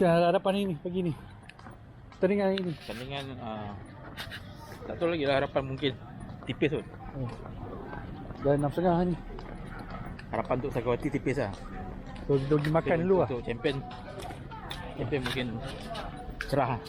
harapan ini pagi ni. Tandingan ini. Tandingan tak tahu lagi lah, harapan mungkin tipis kot. Dah 6.30 ni. Harapan untuk Sagawati tipis lah. So kita pergi makan dulu lah. Untuk champion mungkin cerah lah.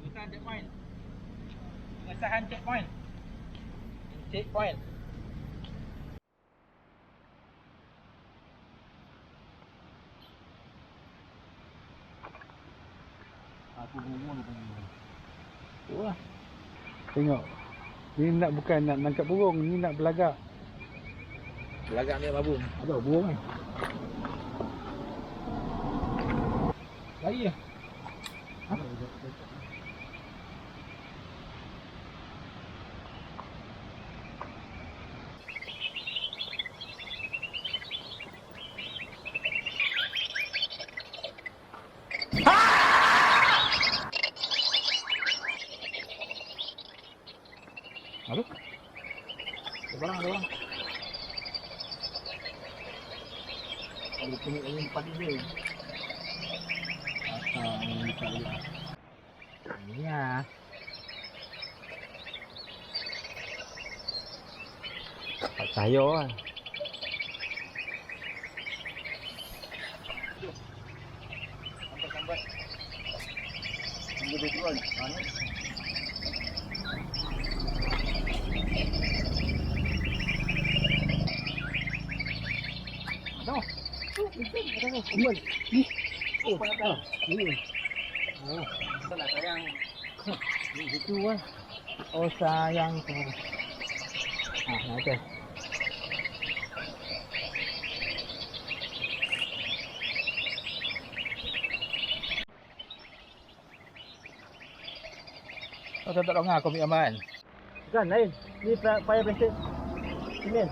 Pengesahan checkpoint. Pengesahan checkpoint. Checkpoint. Aku ngomong ni pun. Wah. Tengok. Ni bukan nak nangkap burung, ni nak belagak. Belagak ni babum. Ada burung ni. Lari lah. Ha? Halo? Ada orang. Ada tengok yang padi dia. Yang buka dia. Ini lah. Tak sayur lah. Sambat-sambat. Tunggu dia turun. Mana? Ada. Ada. Kuman. Ni. Oh, pada. Ni. Oh, salah sayang. Ni situ lah. Oh sayang tu. Ada. Kau tak longgar kau ambil aman. Bukan lain. Ni fire blanket. Simen.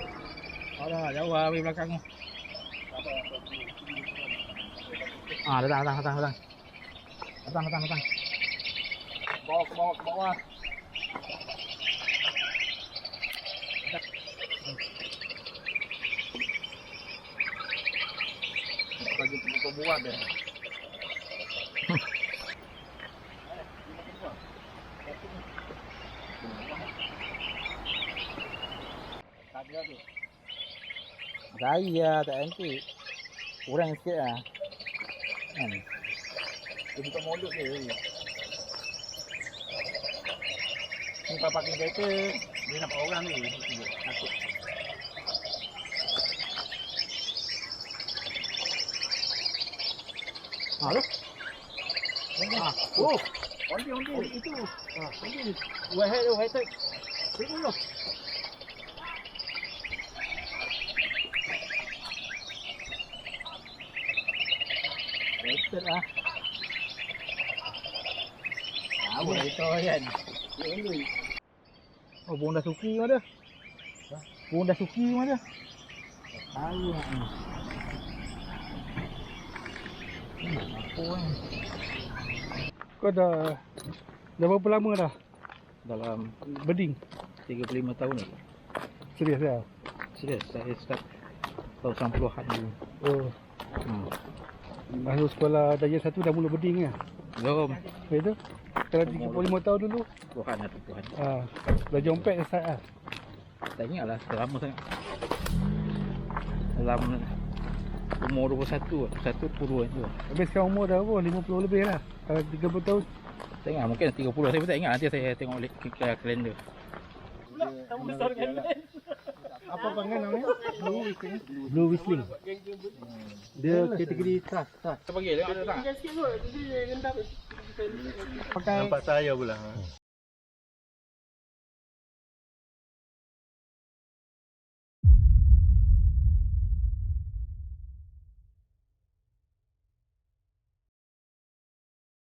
Alah, jauh lah ambil belakang. Datang. Bawa ke bawah. Bagi kau buat dia. Gaya tak antik. Kurang sikit lah. Kan? Dia bukan mulut dia. Ni kalau parking kereta, dia nampak orang ni. Takut. Halo? Oh! Onti itu. Onti. Wahai. Tengok dulu. Betul lah. Boleh itu kan. Oh, burung dah suki mana? Burung dah suki mana? Tahu lah. Apa kan? Kau dah berapa lama dah Dalam beding? 35 tahun ni. Serius dah? Serius, saya start tahun 90-an dulu. Oh. Masuk sekolah darjah 1 dah mula beding kan? Belum. Itu? Kalau 35 tahun dulu? Tuhan. Dah jompet start lah? Tak ingat lah, dah lama sangat. Dalam umur 21 tu. Habis sekarang umur dah apa? 50 lebih lah. Kalau 30 tahun? Tak ingat, mungkin 30. Saya pun tak ingat, nanti saya tengok kalender. Kamu besar kan? Apa pangan namanya? Blue Whistling. Dia kategori trust. Kita panggil, tengok dia datang. Pakai Nampak saya pula.